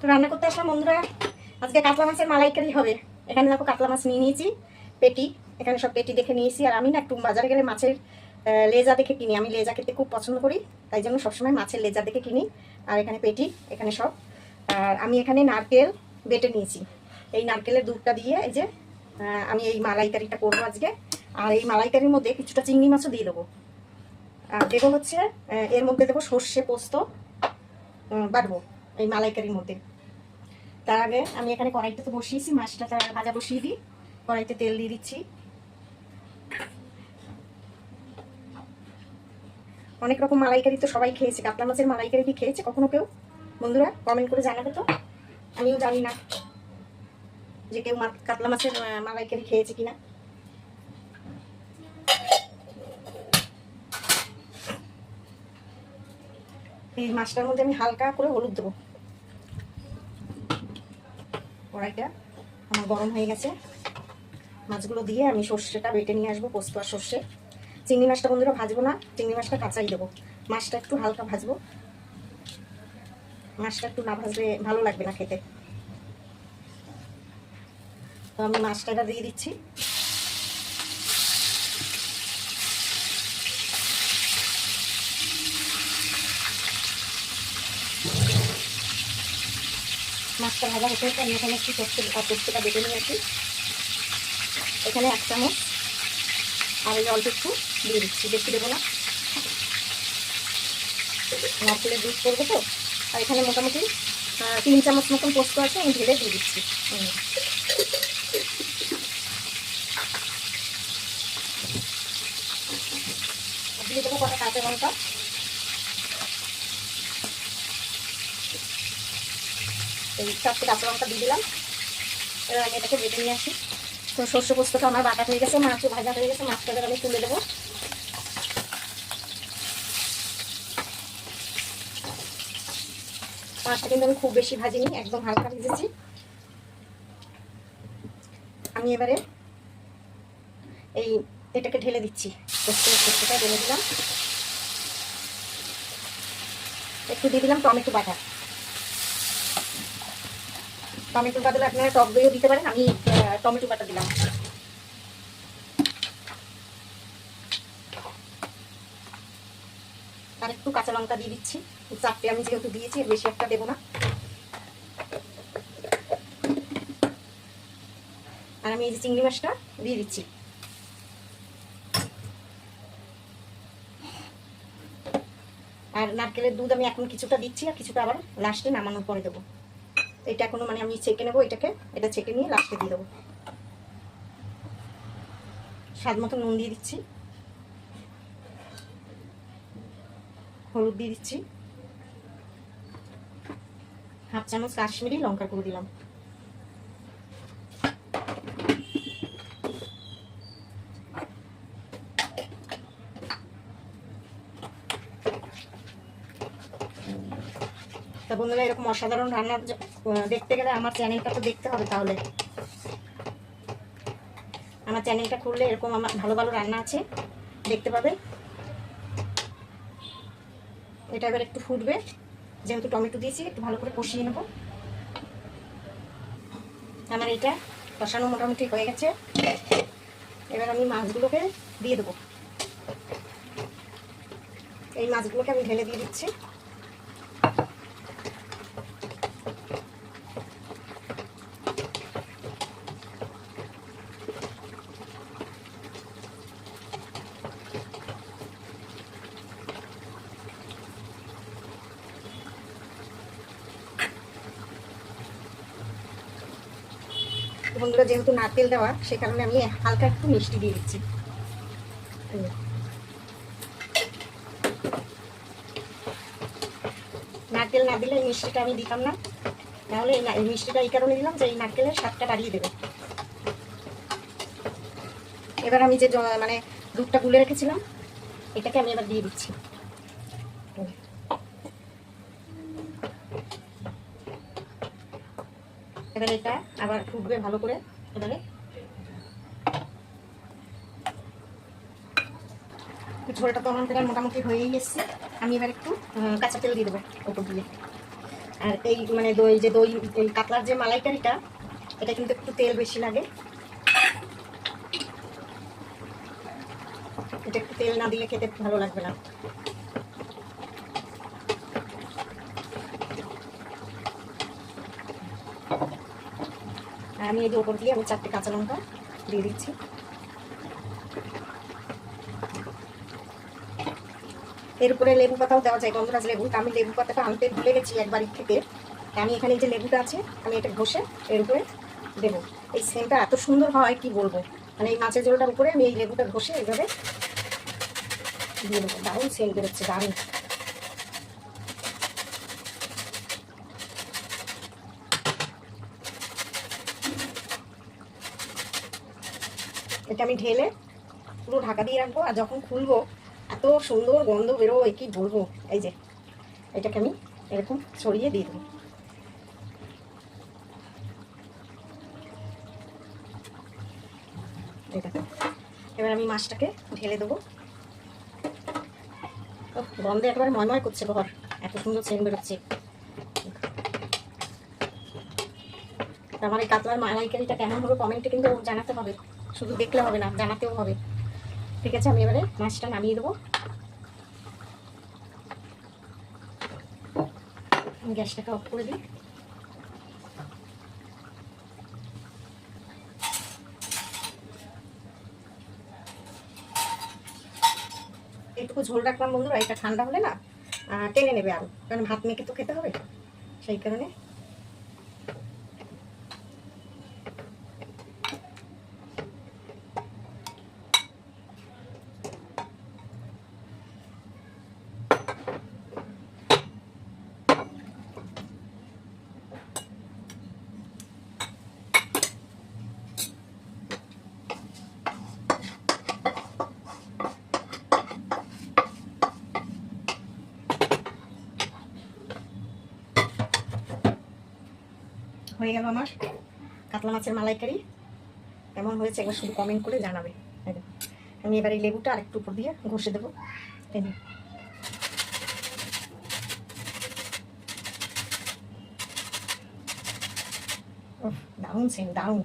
তো রান্না করতে আসলাম বন্ধুরা। আজকে কাতলা মাছের মালাইকারি হবে। এখানে দেখো কাতলা মাছ নিয়ে নিয়েছি, পেটি। এখানে সব পেটি দেখে নিয়েছি। আর আমি না একটু বাজারে গেলে মাছের লেজা দেখে কিনি। আমি লেজা খেতে খুব পছন্দ করি, তাই জন্য সবসময় মাছের লেজা দেখে কিনি। আর এখানে পেটি, এখানে সব। আর আমি এখানে নারকেল বেটে নিয়েছি। এই নারকেলের দুধটা দিয়ে এই যে আমি এই মালাইকারিটা করবো আজকে। আর এই মালাইকারির মধ্যে কিছুটা চিংড়ি মাছও দিয়ে দেবো। আর দেবো হচ্ছে এর মধ্যে দেবো সর্ষে পোস্ত বাটবো এই মালাইকারির মধ্যে। তার আগে আমি এখানে কড়াইতে তো বসিয়েছি, মাছটা ভাজা বসিয়ে দিই। কড়াইতে তেল দিয়ে দিচ্ছি। অনেক রকম মালাইকারি তো সবাই খেয়েছে, কাতলা মাছের মালাইকারি কি খেয়েছে কখনো কেউ? বন্ধুরা কমেন্ট করে জানাবে তো, আমিও জানি না যে কেউ কাতলা মাছের মালাইকারি খেয়েছে কিনা। এই মাছটার মধ্যে আমি হালকা করে হলুদ দেবো। কড়াইটা আমার গরম হয়ে গেছে। মাছগুলো দিয়ে আমি সর্ষেটা বেটে নিয়ে আসবো, পোস্ত আর সর্ষে। চিংড়ি মাছটা বন্ধুরা ভাজবো না, চিংড়ি মাছটা কাঁচাই দেবো। মাছটা একটু হালকা ভাজবো, মাছটা একটু না ভাজলে ভালো লাগবে না খেতে। তো আমি মাছটা দিয়ে দিচ্ছি। মাছটা ভাজা হতে হতে আমি এখানে একটু পোস্তটা বেটে নিয়ে আসি। এখানে 1 চামচ আর এই অল্প একটু দিয়ে দিচ্ছি, বেশি দেবো না। নারকেলের দুধ করবো তো। আর এখানে মোটামুটি 3 চামচ মতন পোস্ত আছে, আমি ঢেলে দিয়ে দিচ্ছি। দিয়ে দেবো কটা কাঁচা লঙ্কা। এই 4টে কাঁচা লঙ্কা দিয়ে দিলাম। এবার আমি এটাকে বেটে নিয়ে আসি। তো সর্ষে পোস্তটা আমার বাটা হয়ে গেছে, মাছও ভাজা হয়ে গেছে। মাছটা আমি তুলে দেবো। মাছটা কিন্তু আমি খুব বেশি ভাজিনি, একদম হালকা ভেজেছি। আমি এবারে এটাকে ঢেলে দিচ্ছি। পোস্তটা ঢেলে দিলাম। একটু দিয়ে দিলাম টমেটো বাটা। টমেটোর বদলে আপনারা টক দইও দিতে পারেন, আমি টমেটো বাটা দিলাম। আর একটু কাঁচা লঙ্কা দিয়ে দিচ্ছি। 4টে আমি যেহেতু দিয়েছি, এর বেশি একটা দেবো না। আর আমি এই যে চিংড়ি মাছটা দিয়ে দিচ্ছি। আর নারকেলের দুধ আমি এখন কিছুটা দিচ্ছি, আর কিছুটা আবার লাস্টে নামানোর পরে দেবো। এটা এখনো মানে আমি ছেঁকে নেবো, এটা ছেঁকে নিয়ে লাস্টে দিয়ে দেবো। স্বাদ মতো নুন দিয়ে দিচ্ছি, হলুদ দিয়ে দিচ্ছি, 1/2 চামচ কাশ্মীরি লঙ্কার গুঁড়ো দিলাম। তা বন্ধুরা এরকম অসাধারণ রান্না দেখতে গেলে আমার চ্যানেলটা তো দেখতে হবে। তাহলে আমার চ্যানেলটা খুললে এরকম আমার ভালো ভালো রান্না আছে, দেখতে পাবে। এটা এবার একটু ফুটবে, যেহেতু টমেটো দিয়েছি একটু ভালো করে কষিয়ে নেব। আমার এটা কষানো মোটামুটি হয়ে গেছে। এবার আমি মাছগুলোকে দিয়ে দেবো। এই মাছগুলোকে আমি ঢেলে দিয়ে দিচ্ছি। বন্ধুরা যেহেতু নারকেল দেওয়া, সে কারণে আমি হালকা একটু মিষ্টি দিয়ে দিচ্ছি। নারকেল না দিলে এই মিষ্টিটা আমি দিতাম না, নাহলে এই মিষ্টিটা এই কারণে দিলাম যে এই নারকেলের স্বাদটা বাড়িয়ে দেবে। এবার আমি যে মানে দুধটা গুলে রেখেছিলাম, এটাকে আমি এবার দিয়ে দিচ্ছি। এবারে এটা আবার ফুটবে ভালো করে। এবারে ঝোলটা তো আমার মোটামুটি হয়েই এসছে। আমি এবার একটু কাঁচা তেল দিয়ে দেবো ওপর দিয়ে। আর এই মানে দই যে দই এই কাতলার যে মালাইকারিটা, এটা কিন্তু একটু তেল বেশি লাগে। এটা একটু তেল না দিলে খেতে ভালো লাগবে না। আর আমি এই যে ওপর দিয়ে আমি 4টে কাঁচা লঙ্কা দিয়ে দিচ্ছি। এর উপরে লেবু পাতাও দেওয়া যায়, গন্ধরাজ লেবু। আমি লেবু পাতাটা আনতে ভুলে গেছি একবার থেকে। আমি এখানে যে লেবুটা আছে আমি এটা ঘষে এর উপরে দেবো। এই সেন্টটা এত সুন্দর হয় কি বলবো, মানে এই মাছের ঝোলটার উপরে আমি এই লেবুটা ঘষে এইভাবে দিয়ে দেবো। দারুণ সেন্ট বেরোচ্ছে, দারুণ। এটা আমি ঢেলে পুরো ঢাকা দিয়ে রাখবো, আর যখন খুলবো এত সুন্দর গন্ধ বেরোয় কি বলবো। এই যে এটাকে আমি এরকম ছড়িয়ে দিয়ে দেবো। এবার আমি মাছটাকে ঢেলে দেবো। গন্ধে একেবারে ময়ময় করছে ঘর, এত সুন্দর সেন্ট বেরোচ্ছে। আমার এই কাতলার মালাইকারিটা কেমন হলো কমেন্টে কিন্তু জানাতে হবে, শুধু দেখলে হবে না, জানাতেও হবে। ঠিক আছে, আমি এবারে মাছটা নামিয়ে দেবো। গ্যাসটাকে অফ করে দিই। এইটুকু ঝোল রাখলাম বন্ধুরা, এটা ঠান্ডা হলে না টেনে নেবে আরো, কারণ ভাত মেখে তো খেতে হবে, সেই কারণে। হয়ে গেল আমার কাতলা মাছের মালাইকারি। কেমন হয়েছে একবার শুধু কমেন্ট করে জানাবে। আমি এবার এই লেবুটা আরেকটু উপর দিয়ে ঘষে দেবো। দারুণ সেন্ট, দারুণ।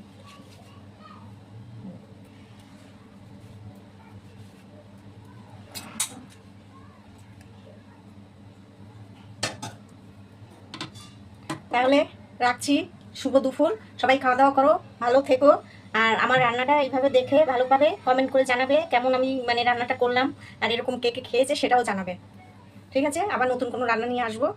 তাহলে রাখছি, শুভ দুপুর। সবাই খাওয়া দাওয়া করো, ভালো থেকো। আর আমার রান্নাটা এইভাবে দেখে ভালোভাবে কমেন্ট করে জানাবে কেমন আমি মানে রান্নাটা করলাম, আর এরকম কে কে খেয়েছে সেটাও জানাবে। ঠিক আছে, আবার নতুন কোনো রান্না নিয়ে আসবো।